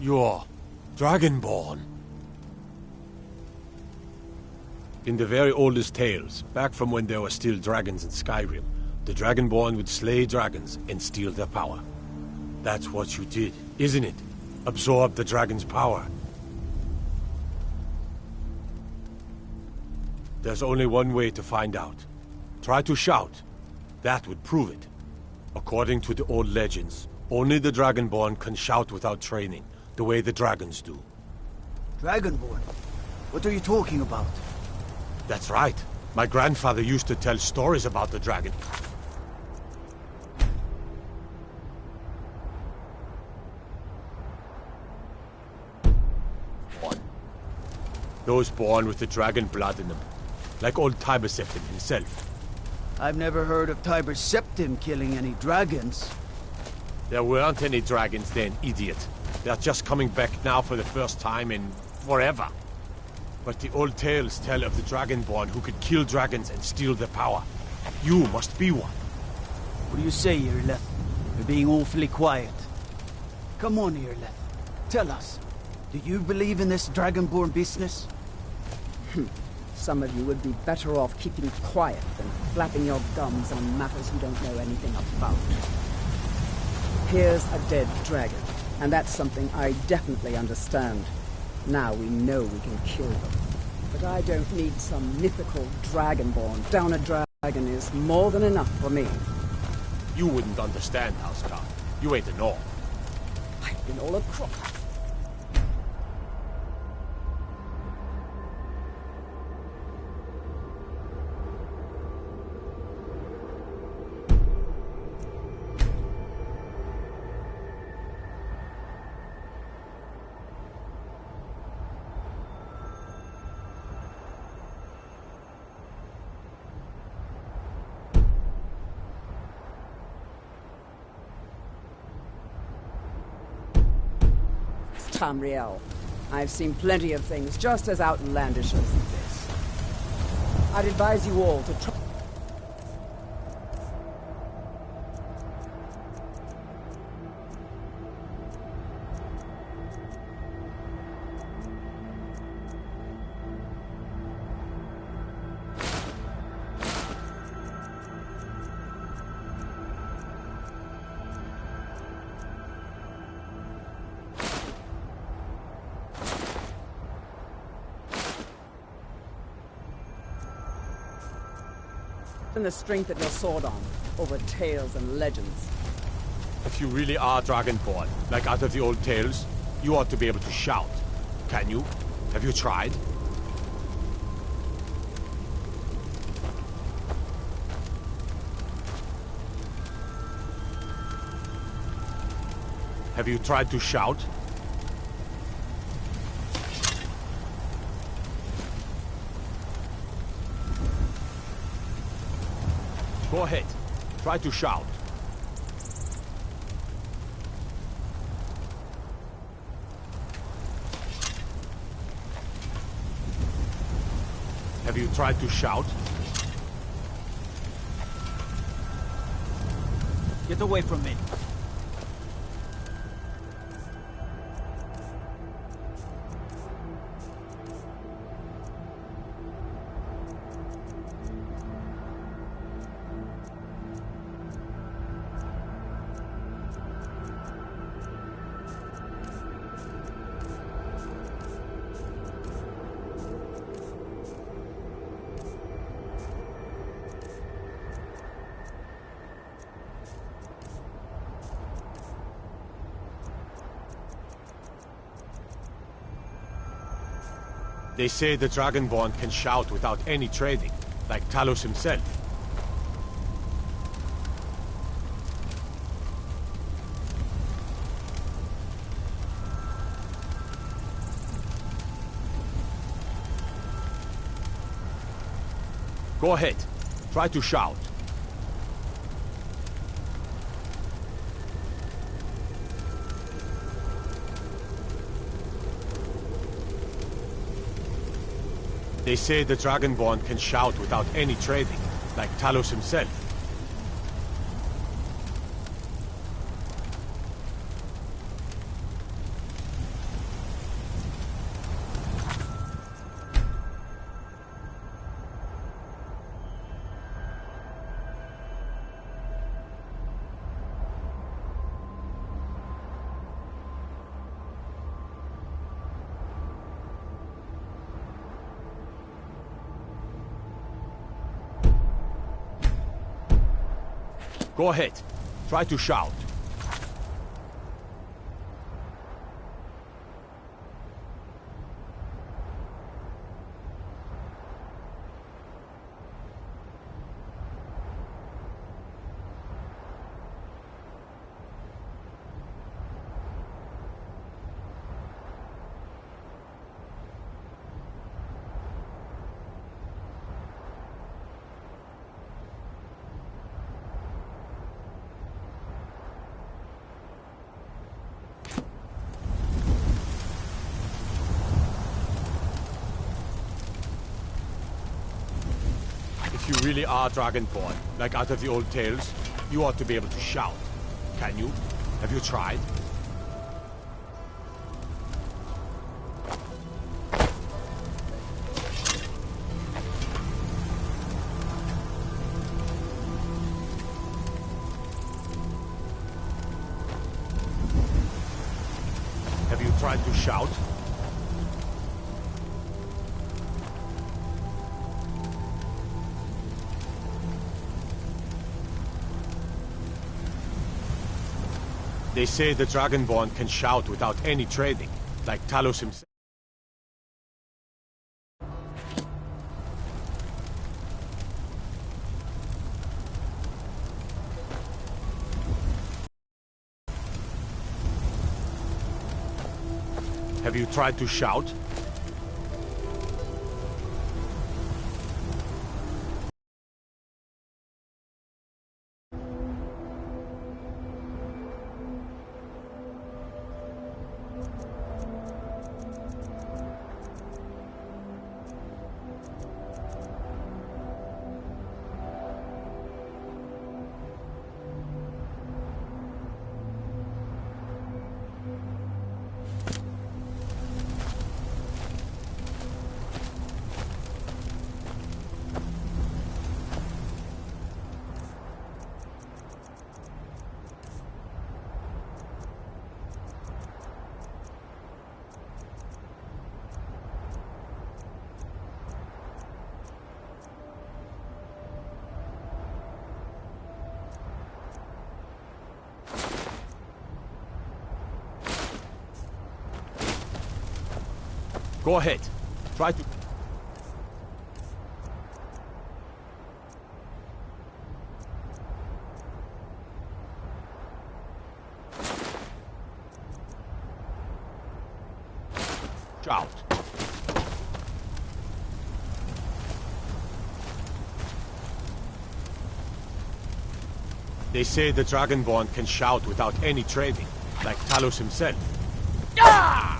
You're Dragonborn. In the very oldest tales, back from when there were still dragons in Skyrim, the Dragonborn would slay dragons and steal their power. That's what you did, isn't it? Absorb the dragon's power. There's only one way to find out. Try to shout. That would prove it. According to the old legends, only the Dragonborn can shout without training, the way the dragons do. Dragonborn? What are you talking about? That's right. My grandfather used to tell stories about the dragon. Those born with the dragon blood in them. Like old Tiber Septim himself. I've never heard of Tiber Septim killing any dragons. There weren't any dragons then, idiot. They're just coming back now for the first time in forever. But the old tales tell of the Dragonborn who could kill dragons and steal their power. You must be one. What do you say, Hierop? You're being awfully quiet. Come on, Hierop. Tell us. Do you believe in this Dragonborn business? Some of you would be better off keeping quiet than flapping your gums on matters you don't know anything about. Here's a dead dragon, and that's something I definitely understand. Now we know we can kill them. But I don't need some mythical Dragonborn. Down a dragon is more than enough for me. You wouldn't understand, Houseguard. You ain't a North. I've been all across. Tamriel. I've seen plenty of things just as outlandish as this. I'd advise you all to try. And the strength of your sword on over tales and legends. If you really are Dragonborn, like out of the old tales, you ought to be able to shout. Can you? Have you tried? Have you tried to shout? Go ahead. Try to shout. Have you tried to shout? Get away from me. They say the Dragonborn can shout without any training, like Talos himself. Go ahead. Try to shout. They say the Dragonborn can shout without any training, like Talos himself. Go ahead. Try to shout. If you really are Dragonborn, like out of the old tales, you ought to be able to shout. Can you? Have you tried? Have you tried to shout? They say the Dragonborn can shout without any training, like Talos himself. Have you tried to shout? Go ahead. Try to... shout. They say the Dragonborn can shout without any training, like Talos himself. Ah!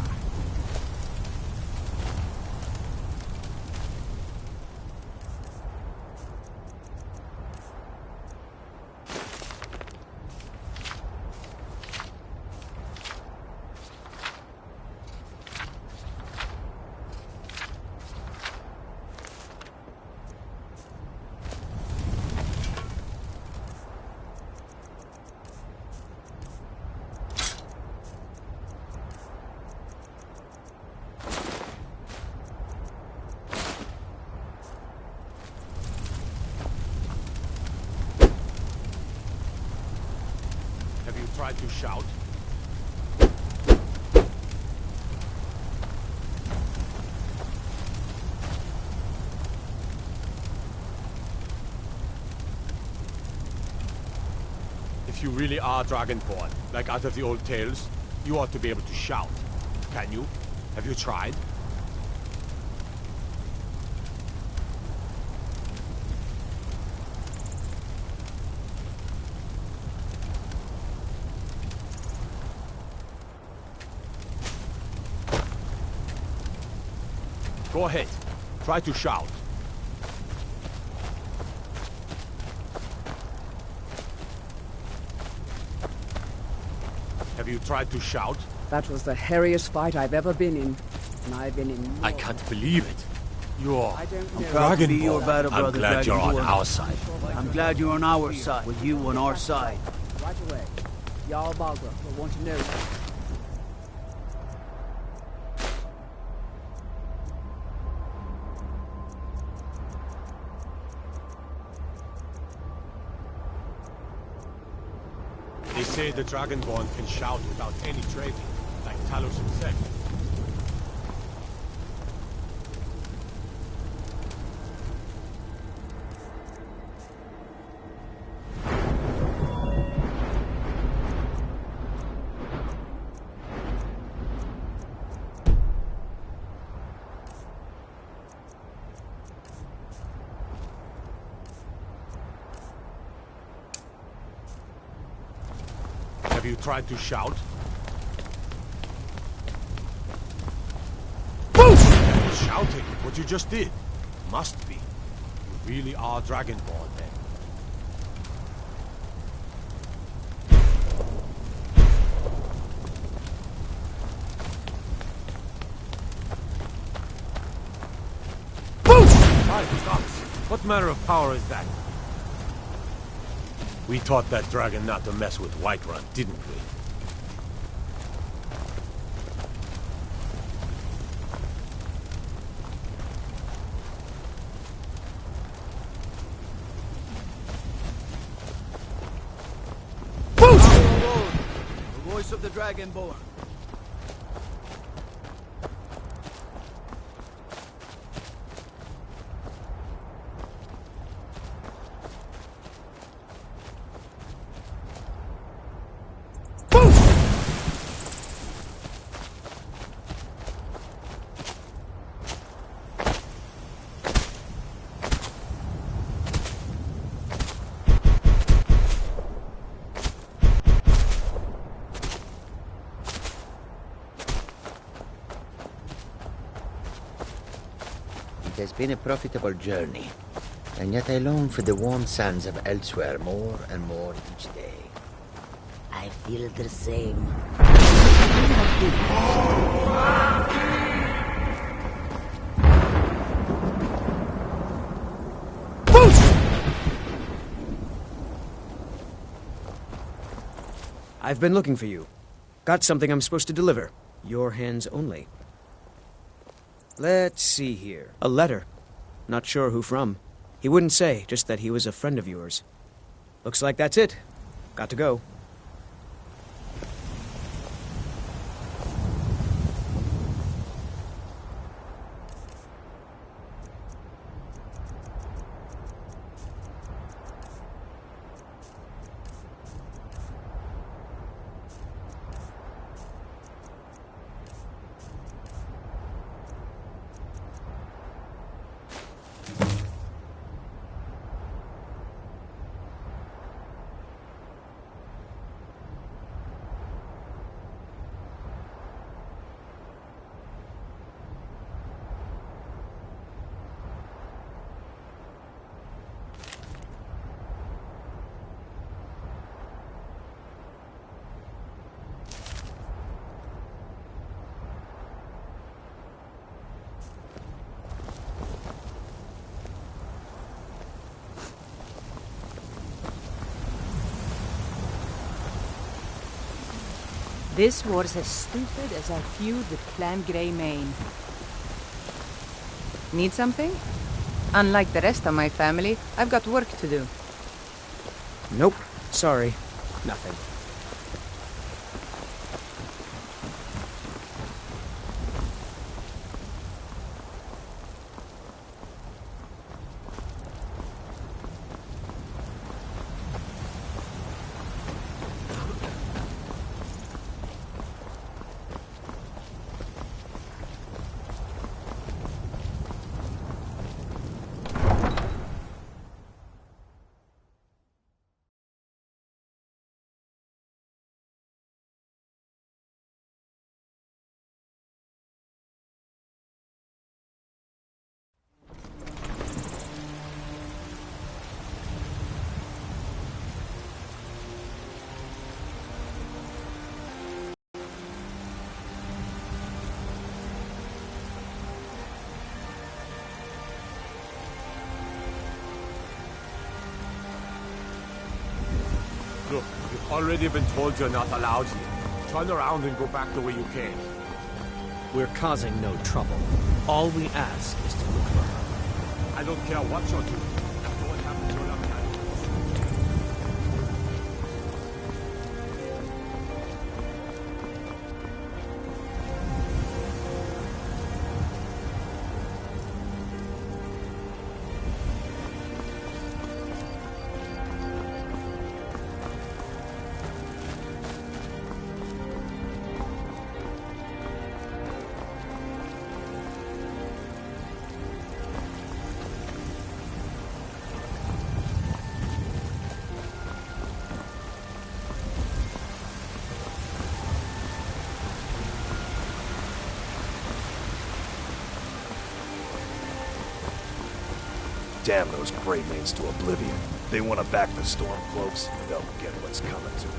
Tried to shout. If you really are Dragonborn, like out of the old tales, you ought to be able to shout. Can you? Have you tried? Go ahead. Try to shout. Have you tried to shout? That was the hairiest fight I've ever been in. And I've been in more. I can't believe it. You're proud to be your Dragonborn. battle brother, I'm glad you're on Dragonborn. our side. I'm glad you're on our side, with you on our side. Right away. Jarl Balgruuf will want to know. They say the Dragonborn can shout without any training, like Talos himself. Have you tried to shout? Shouting, what you just did. Must be. You really are Dragonborn, then. My gods, what manner of power is that? We taught that dragon not to mess with Whiterun, didn't we? The voice of the Dragonborn. It has been a profitable journey, and yet I long for the warm sands of elsewhere more and more each day. I feel the same. I've been looking for you. Got something I'm supposed to deliver. Your hands only. Let's see here. A letter. Not sure who from. He wouldn't say, just that he was a friend of yours. Looks like that's it. Got to go. This war's as stupid as our feud with Clan Greymane. Need something? Unlike the rest of my family, I've got work to do. Nope. Sorry. Nothing. Look, you've already been told you're not allowed here. Turn around and go back the way you came. We're causing no trouble. All we ask is to look for her. I don't care what you're doing. After what happened to your love Damn those Greymanes to oblivion. They want to back the Stormcloaks, they'll get what's coming to them.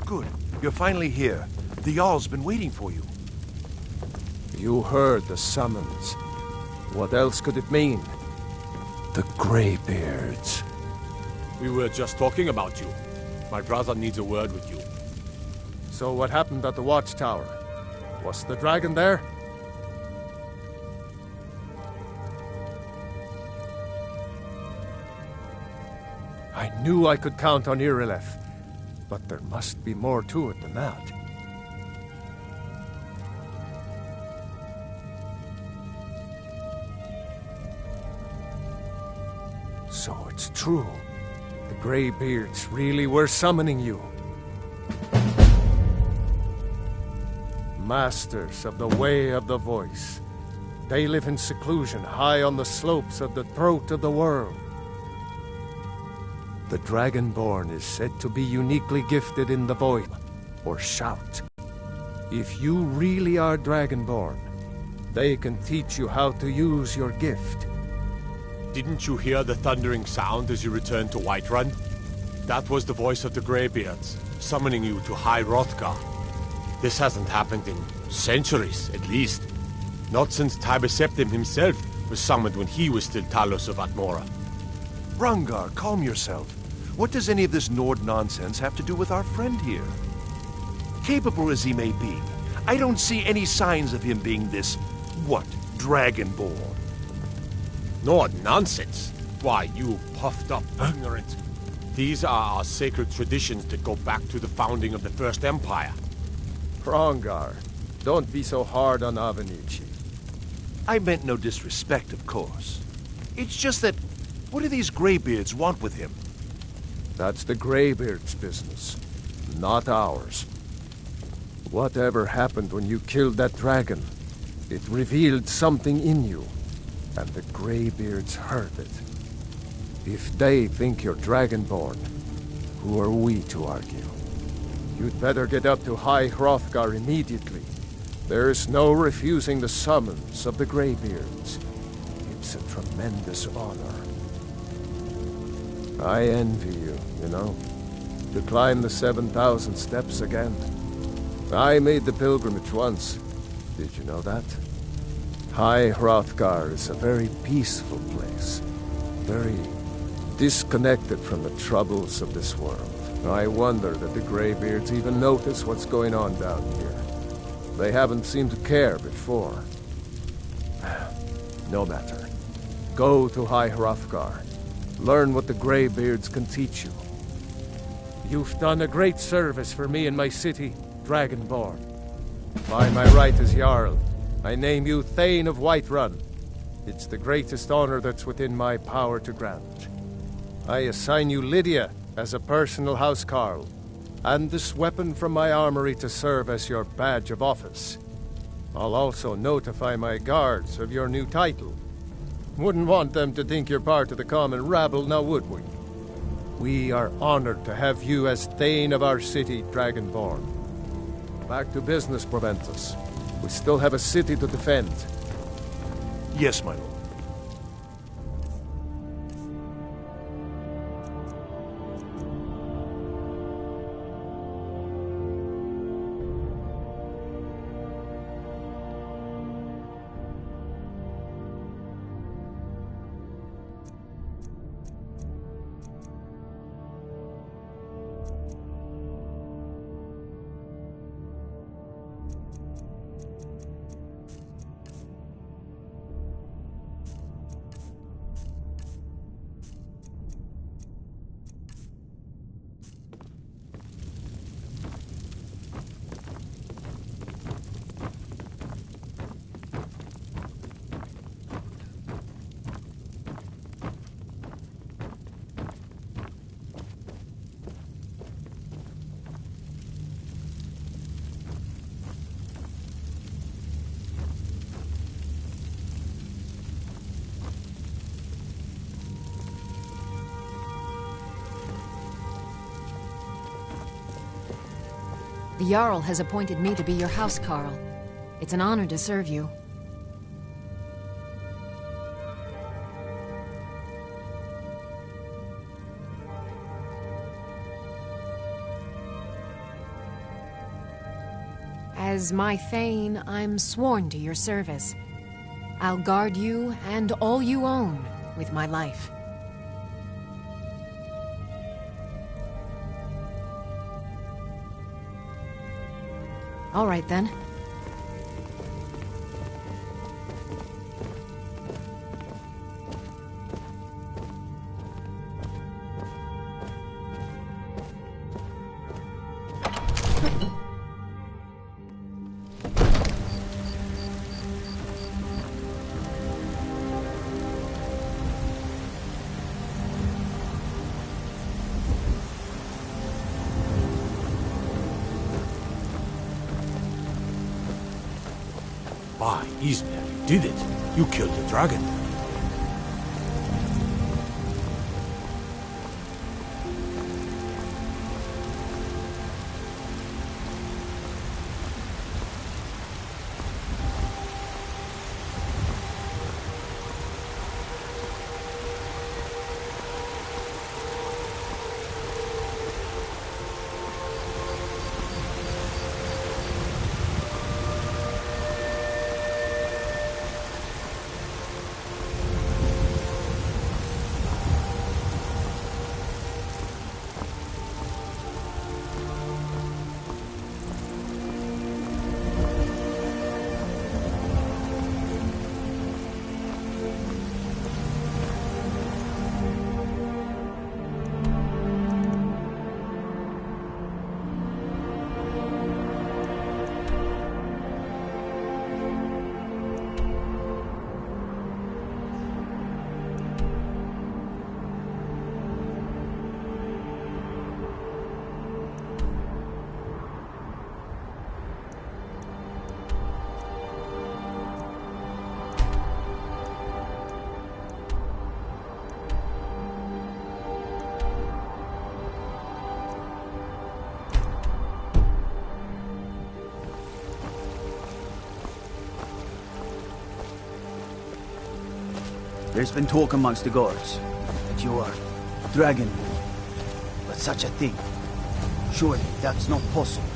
Good. You're finally here. The Jarl's been waiting for you. You heard the summons. What else could it mean? The Greybeards. We were just talking about you. My brother needs a word with you. So what happened at the watchtower? Was the dragon there? I knew I could count on Irileth, but there must be more to it than that. So it's true. The Greybeards really were summoning you. Masters of the Way of the Voice. They live in seclusion high on the slopes of the throat of the world. The Dragonborn is said to be uniquely gifted in the voice, or shout. If you really are Dragonborn, they can teach you how to use your gift. Didn't you hear the thundering sound as you returned to Whiterun? That was the voice of the Greybeards, summoning you to High Hrothgar. This hasn't happened in centuries, at least. Not since Tiber Septim himself was summoned when he was still Talos of Atmora. Rungar, calm yourself. What does any of this Nord nonsense have to do with our friend here? Capable as he may be, I don't see any signs of him being this, Dragonborn. Nord nonsense? Why, you puffed up ignorant. These are our sacred traditions that go back to the founding of the First Empire. Hrongar, don't be so hard on Avenici. I meant no disrespect, of course. It's just that, what do these Greybeards want with him? That's the Greybeards' business, not ours. Whatever happened when you killed that dragon, it revealed something in you, and the Greybeards heard it. If they think you're Dragonborn, who are we to argue? You'd better get up to High Hrothgar immediately. There's no refusing the summons of the Greybeards. It's a tremendous honor. I envy you, you know, to climb the 7,000 steps again. I made the pilgrimage once. Did you know that? High Hrothgar is a very peaceful place. Very disconnected from the troubles of this world. I wonder that the Greybeards even notice what's going on down here. They haven't seemed to care before. No matter. Go to High Hrothgar. Learn what the Greybeards can teach you. You've done a great service for me and my city, Dragonborn. By my right as Jarl, I name you Thane of Whiterun. It's the greatest honor that's within my power to grant. I assign you Lydia as a personal housecarl, and this weapon from my armory to serve as your badge of office. I'll also notify my guards of your new title. Wouldn't want them to think you're part of the common rabble, now would we? We are honored to have you as Thane of our city, Dragonborn. Back to business, Proventus. We still have a city to defend. Yes, my lord. The Jarl has appointed me to be your housecarl. It's an honor to serve you. As my Thane, I'm sworn to your service. I'll guard you and all you own with my life. All right, then. By Ismail, you did it. You killed the dragon. There's been talk amongst the guards that you are dragon, but such a thing, surely that's not possible.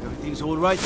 Everything's all right?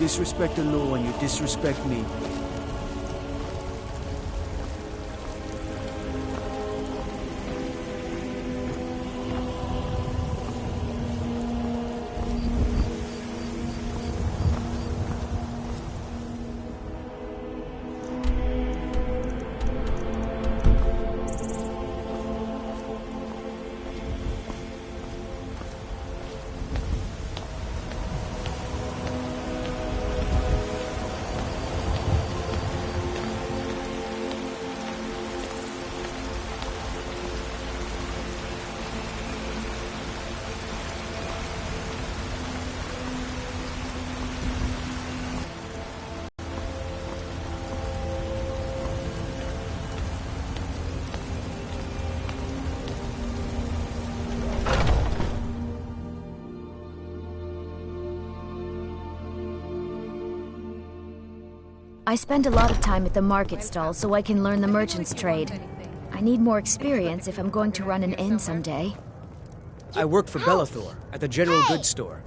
Disrespect the law and you disrespect me. I spend a lot of time at the market stall so I can learn the merchant's trade. I need more experience if I'm going to run an inn someday. I work for Bellathor at the general goods store.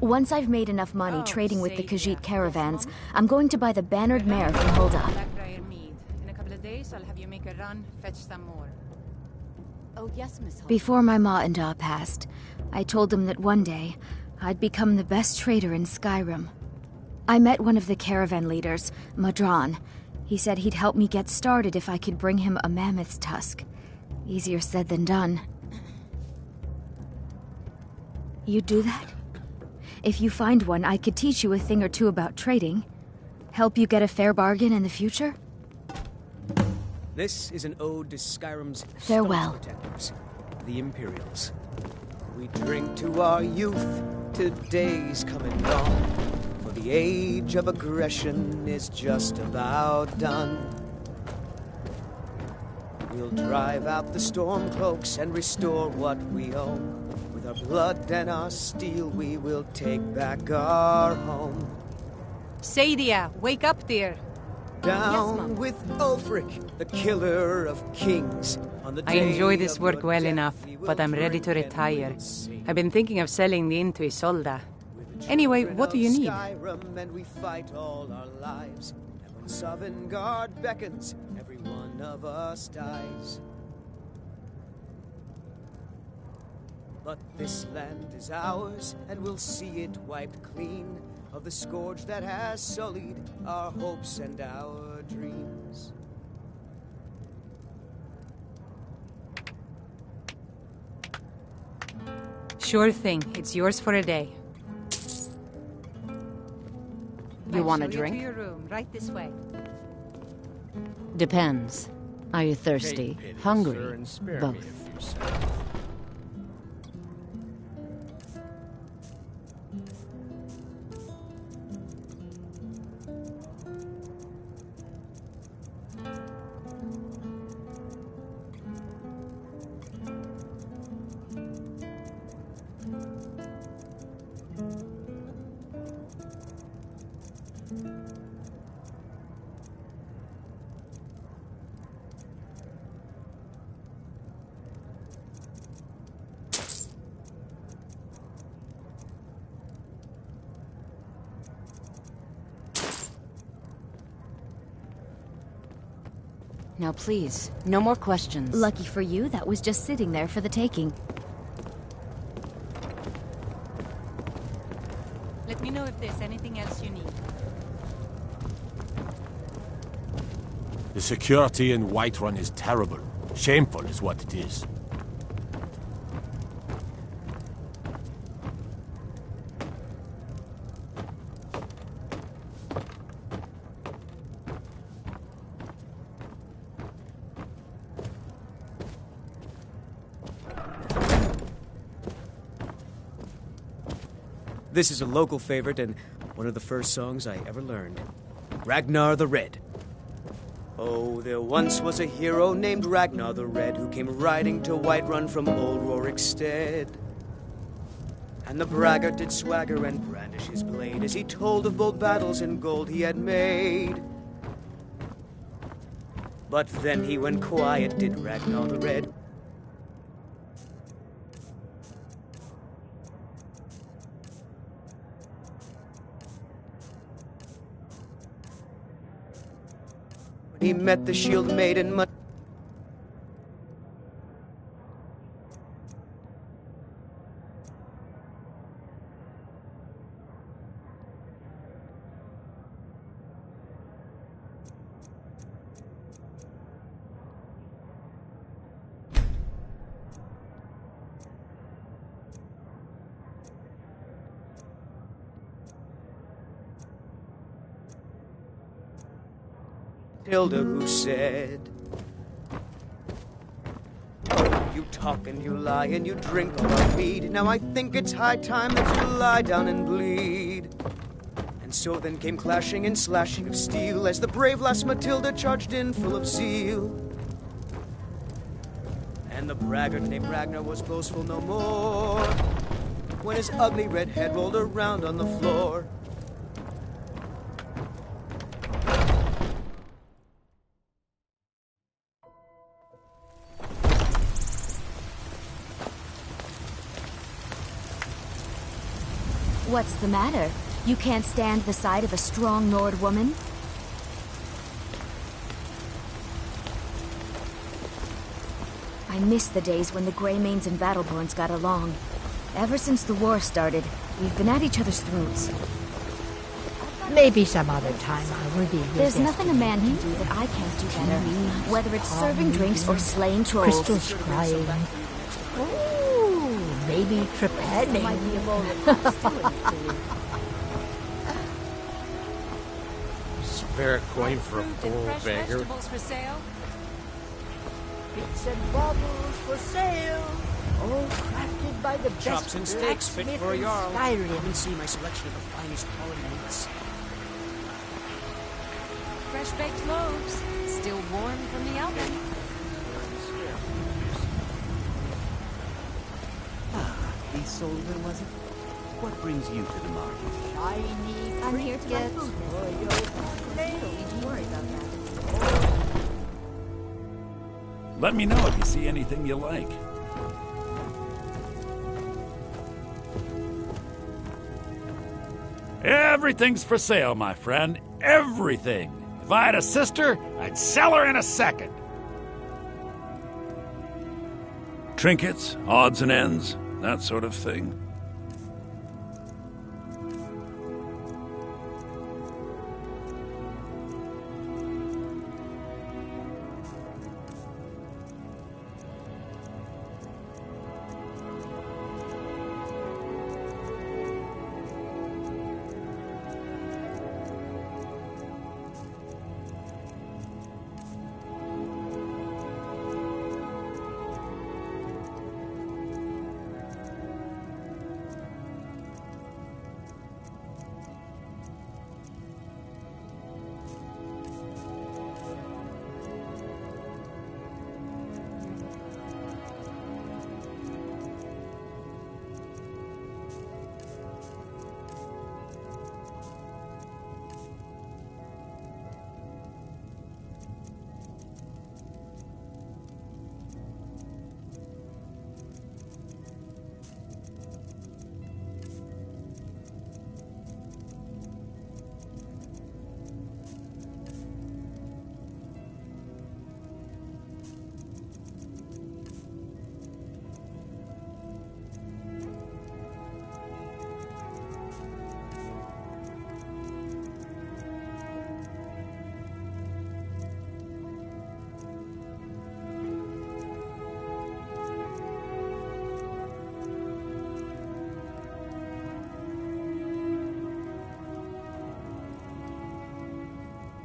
Once I've made enough money trading with the Khajiit caravans, I'm going to buy the bannered mare from Hulda. In a couple of days, I'll have you make a run, fetch some more. Oh, yes, Miss Hulda. Before my ma and Da passed, I told them that one day I'd become the best trader in Skyrim. I met one of the caravan leaders, Madran. He said he'd help me get started if I could bring him a mammoth's tusk. Easier said than done. You'd do that? If you find one, I could teach you a thing or two about trading. Help you get a fair bargain in the future? This is an ode to Skyrim's Farewell. protectors, the Imperials. We drink to our youth, to days come and gone. For the age of aggression is just about done. We'll drive out the stormcloaks and restore what we own. With our blood and our steel, we will take back our home. Sadia, wake up, dear. Down with Ulfric, the killer of kings. On the I enjoy this work well enough, but I'm ready to retire. I've been thinking of selling the inn to Isolda. Anyway, what do you need? Skyrim, and we fight all our lives. And when Sovngarde beckons, every one of us dies. But this land is ours, and we'll see it wiped clean of the scourge that has sullied our hopes and our dreams. Sure thing. It's yours for a day. You want a I'll show drink? you to your room, right this way. Depends. Are you thirsty? Hungry? Both. Now please, no more questions. Lucky for you, that was just sitting there for the taking. Let me know if there's anything else you need. The security in Whiterun is terrible. Shameful is what it is. This is a local favorite and one of the first songs I ever learned. Ragnar the Red. Oh, there once was a hero named Ragnar the Red who came riding to Whiterun from old Rorikstead. And the braggart did swagger and brandish his blade as he told of bold battles and gold he had made. But then he went quiet, did Ragnar the Red. he met the shield maiden. Matilda, who said, "You talk and you lie and you drink all our mead. Now I think it's high time that you lie down and bleed." And so then came clashing and slashing of steel as the brave lass Matilda charged in full of zeal. And the braggart named Ragnar was boastful no more when his ugly red head rolled around on the floor. What's the matter? You can't stand the sight of a strong Nord woman? I miss the days when the Greymanes and Battleborns got along. Ever since the war started, we've been at each other's throats. Maybe some other time I will be your There's nothing a destiny. man can do that I can't do better. Whether it's serving drinks or slaying trolls. Crystal scrying. Ooh, maybe trepanning. Might be a bowl of hot stewing for you. Spare coin for a bull beggar. For sale? Bits and baubles for sale. All crafted by the best Chops and steaks fit for a jarl. Skyrim. Come and see my selection of the finest quality meats. Fresh baked loaves, still warm from the oven. Isolde, was it? What brings you to the market? Shiny. I'm here to get food. Don't need to worry about that. Let me know if you see anything you like. Everything's for sale, my friend. Everything. If I had a sister, I'd sell her in a second. Trinkets, odds and ends, that sort of thing.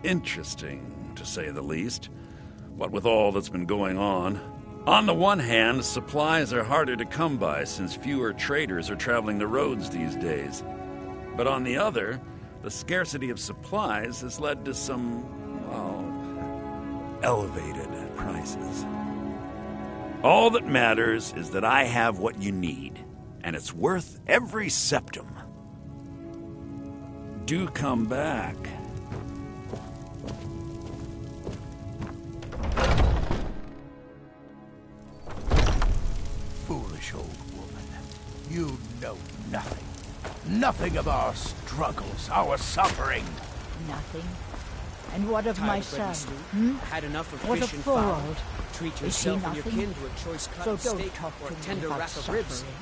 Interesting, to say the least. What with all that's been going on. On the one hand, supplies are harder to come by since fewer traders are traveling the roads these days. But on the other, the scarcity of supplies has led to some, well, elevated prices. All that matters is that I have what you need, and it's worth every septum. Do come back. Foolish old woman. You know nothing. Nothing of our struggles, our suffering. Nothing. And what of Tired my of bread and son? stew? Had enough of What fish of and fowl? Thorold? Treat Is he yourself and your nothing? kin to a choice cut So of don't steak talk or to a me tender about rack of ribs. suffering.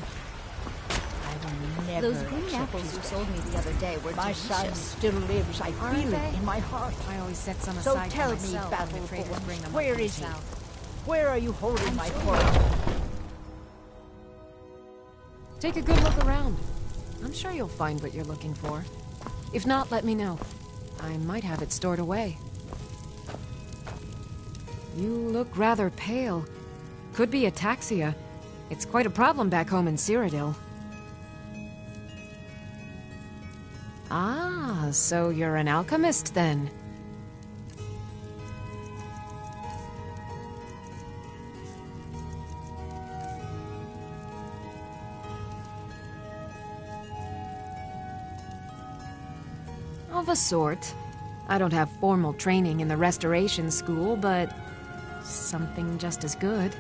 I will never Those green accept apples his you death. sold me the other day were My son delicious. still lives. I Aren't feel they? it in my heart. I always set some So aside tell for me, myself when the traders Battleborn, bring them up where from the is he? south. Where are you holding I'm my sure quarrel? Take a good look around. I'm sure you'll find what you're looking for. If not, let me know. I might have it stored away. You look rather pale. Could be ataxia. It's quite a problem back home in Cyrodiil. Ah, so you're an alchemist then? Of a sort. I don't have formal training in the Restoration School, but something just as good.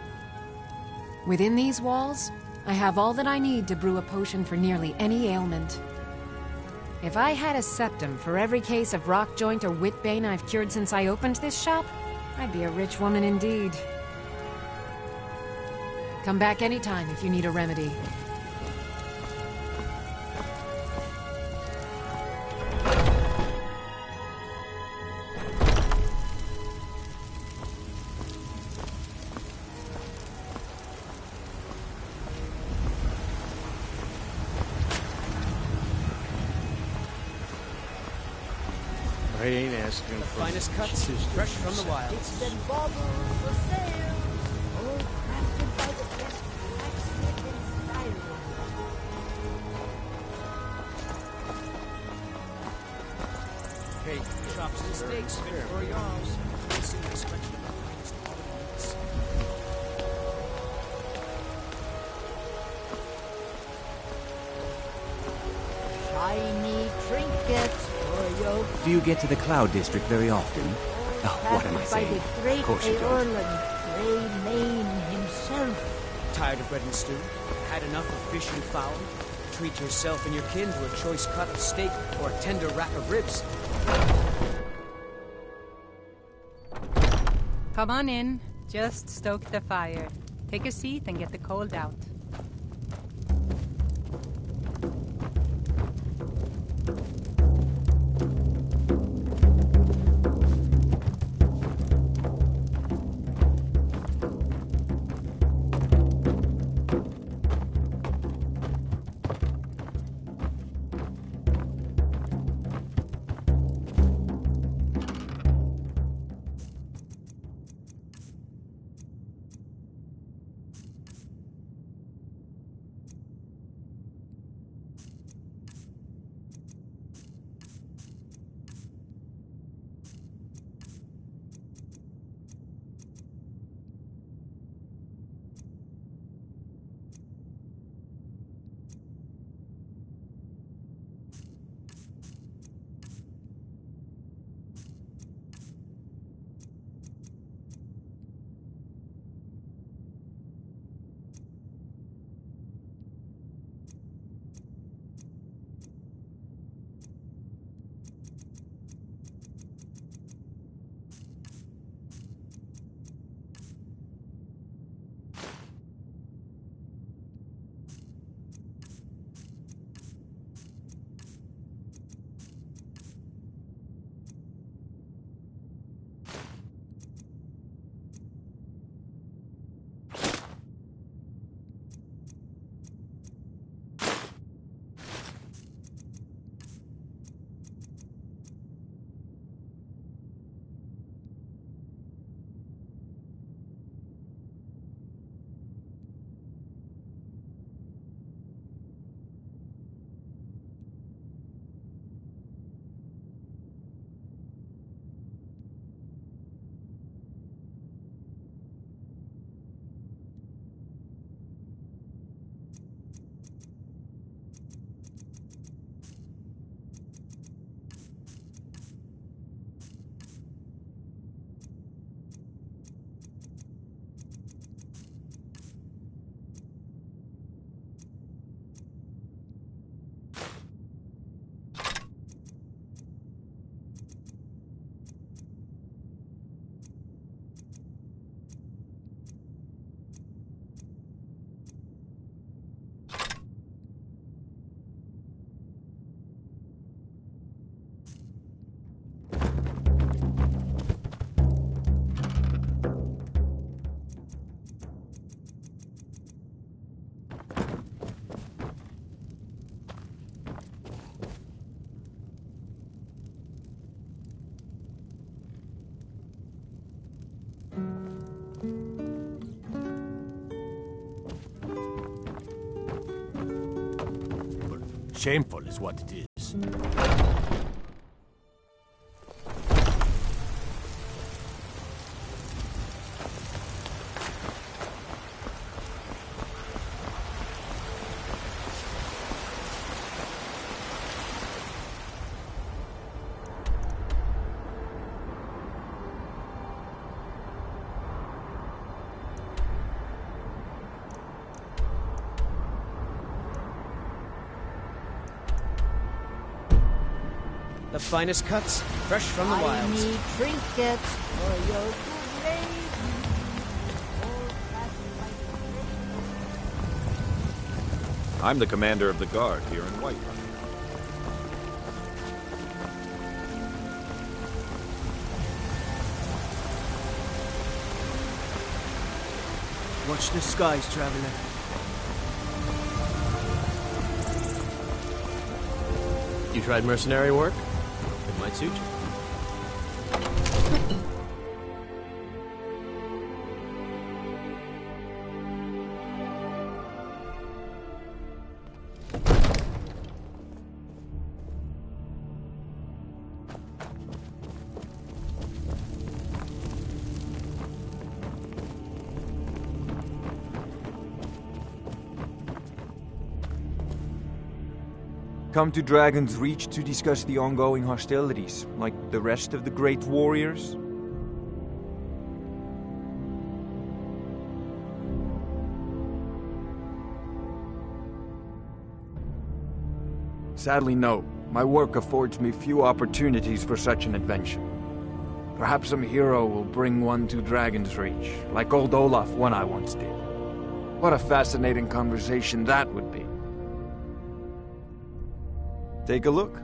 Within these walls, I have all that I need to brew a potion for nearly any ailment. If I had a septum for every case of rock joint or whitbane I've cured since I opened this shop, I'd be a rich woman indeed. Come back anytime if you need a remedy. I ain't asking The for finest cuts, fresh from the wilds. It's been bottled for sale. All crafted by the best blacksmith in Skyrim. Hey, chops and steaks fit for yours. Listen to the selection of the finest qualities. Shiny trinkets for your Do you get to the Cloud District very often? Oh, what am I by saying? the great Of course you don't. Aorlan, Grey Mane himself. Tired of bread and stew? Had enough of fish and fowl? Treat yourself and your kin to a choice cut of steak or a tender rack of ribs. Come on in. Just stoke the fire. Take a seat and get the cold out. Shameful is what it is. The finest cuts, fresh from the I wilds. need trinkets for your good lady. I'm the commander of the guard here in Whiterun. Watch the skies, traveler. You tried mercenary work? It might suit you. Come to Dragon's Reach to discuss the ongoing hostilities, like the rest of the great warriors? Sadly, no. My work affords me few opportunities for such an adventure. Perhaps some hero will bring one to Dragon's Reach, like old Olaf one I once did. What a fascinating conversation that would be. Take a look.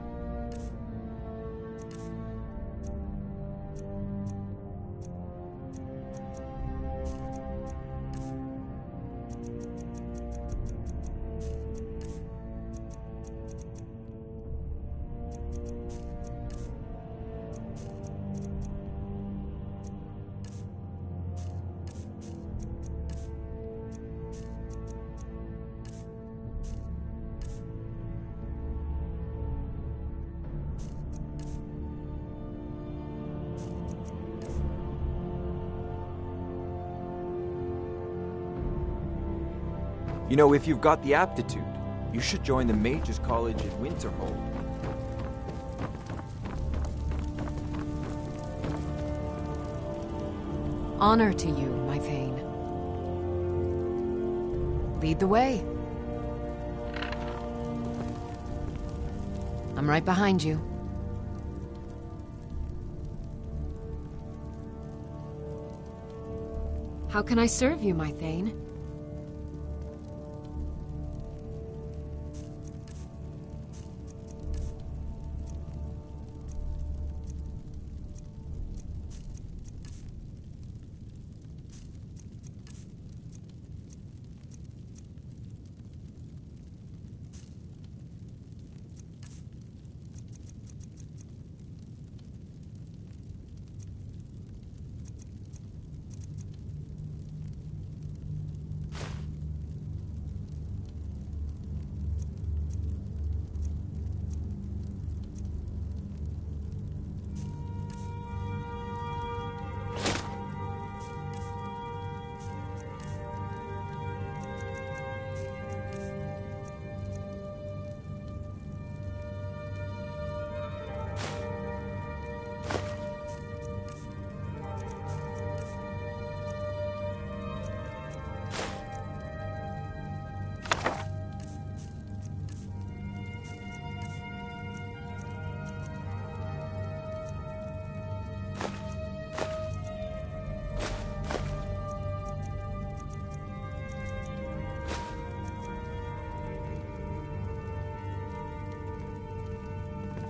You know, if you've got the aptitude, you should join the Mages College in Winterhold. Honor to you, my Thane. Lead the way. I'm right behind you. How can I serve you, my Thane?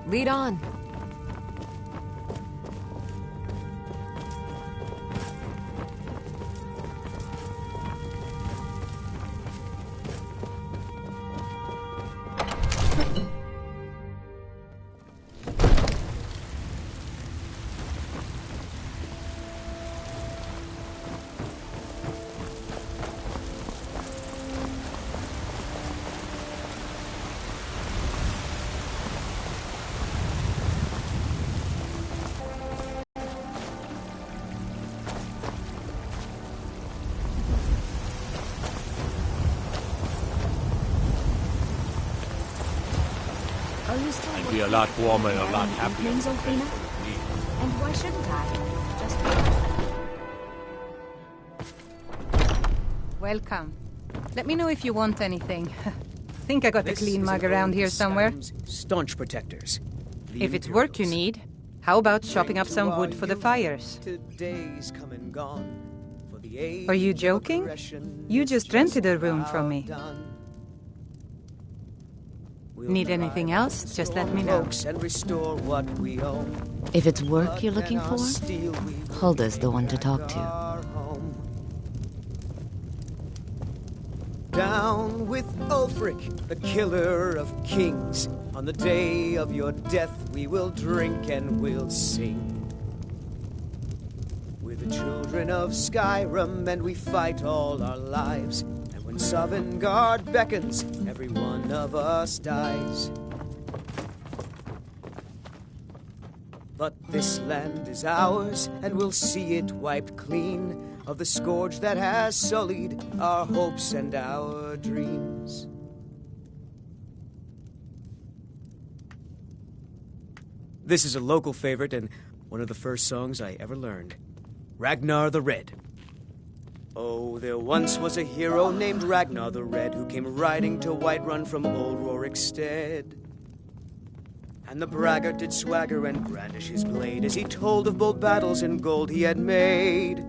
Lead on. still I'd look be a lot like warmer and a there lot in the happier. evenings, Ophrina? And why shouldn't I? Just Welcome. Let me know if you want anything. Think I got a This clean is mug an around ode here to somewhere. Skyrim's staunch protectors. The If it's work you need, how about chopping up some wood for the fires? Today's come and gone. For the age Are you of joking? aggression You is just rented a room about from me. done. Need anything else? Just let me know. Folks and restore what we own. If it's work you're looking But then for, our steel we will Hulda's the one to take talk back to. our home. Down with Ulfric, the killer of kings. On the day of your death, we will drink and we'll sing. We're the children of Skyrim, and we fight all our lives. And when Sovngarde beckons, every one of us dies. But this land is ours, and we'll see it wiped clean of the scourge that has sullied our hopes and our dreams. This is a local favorite and one of the first songs I ever learned. Ragnar the Red. Oh, there once was a hero named Ragnar the Red who came riding to Whiterun from old Rorikstead. And the braggart did swagger and brandish his blade as he told of bold battles and gold he had made.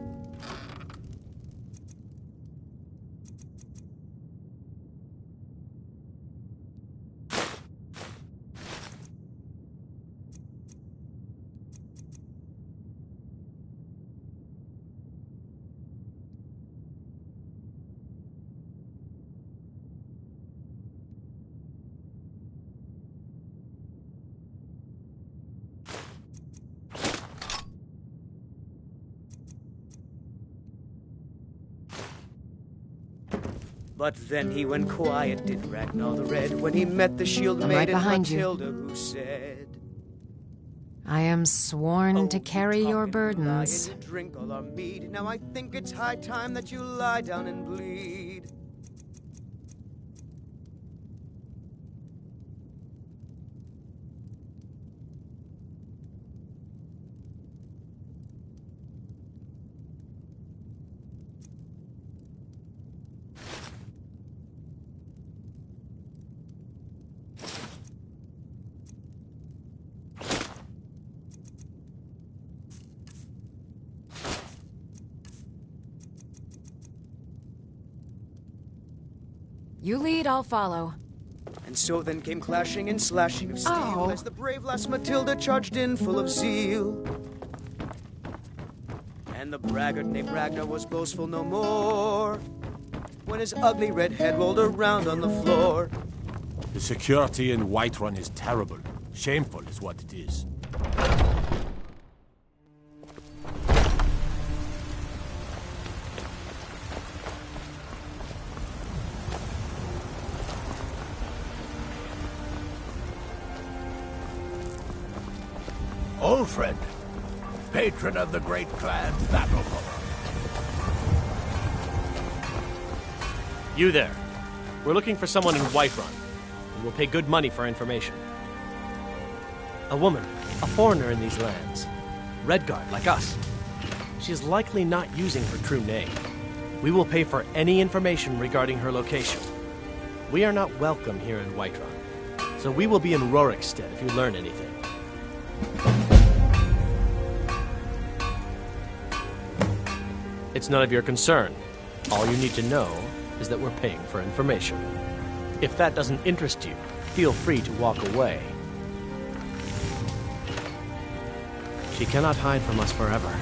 But then he went quiet, did Ragnar the Red, when he met the shield I'm right maiden behind you. Matilda, who said, I am sworn to carry your burdens. "Lie and drink all our mead. Now I think it's high time that you lie down and bleed." You lead, I'll follow. And so then came clashing and slashing of steel as the brave lass Matilda charged in full of zeal. And the braggart named Ragnar was boastful no more when his ugly red head rolled around on the floor. The security in Whiterun is terrible. Shameful is what it is. Ulfred, patron of the great clan's battle poem. You there. We're looking for someone in Whiterun, and we'll pay good money for information. A woman, a foreigner in these lands. Redguard, like us. She is likely not using her true name. We will pay for any information regarding her location. We are not welcome here in Whiterun, so we will be in Rorikstead if you learn anything. It's none of your concern. All you need to know is that we're paying for information. If that doesn't interest you, feel free to walk away. She cannot hide from us forever.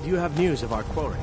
Do you have news of our quarry?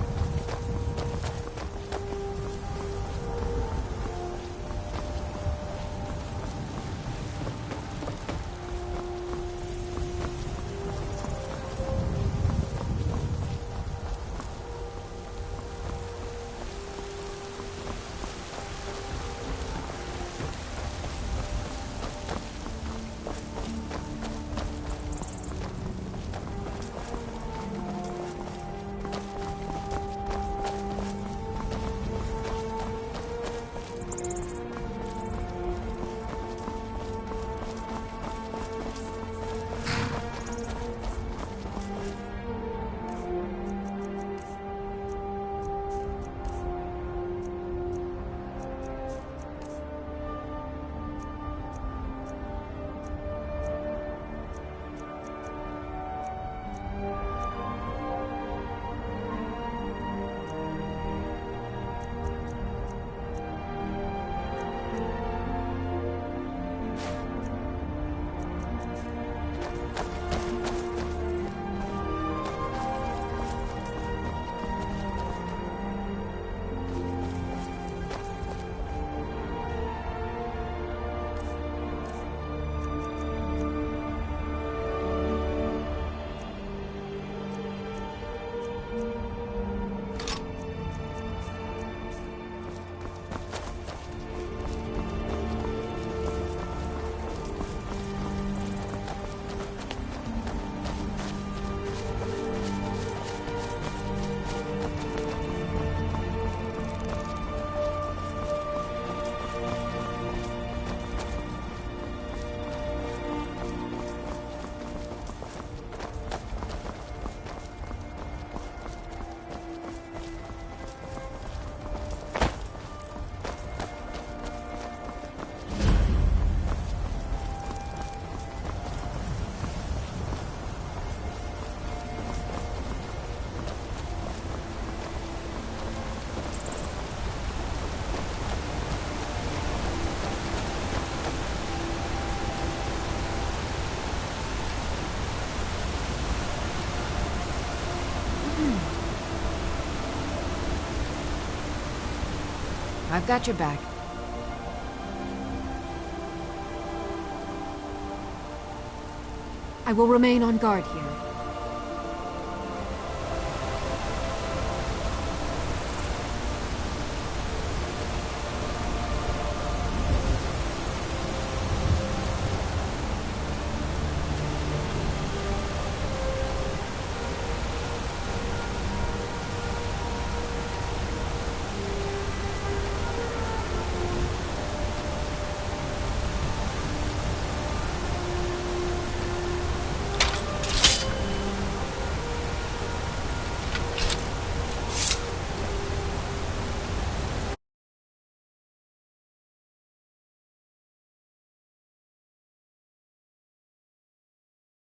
I've got your back. I will remain on guard here.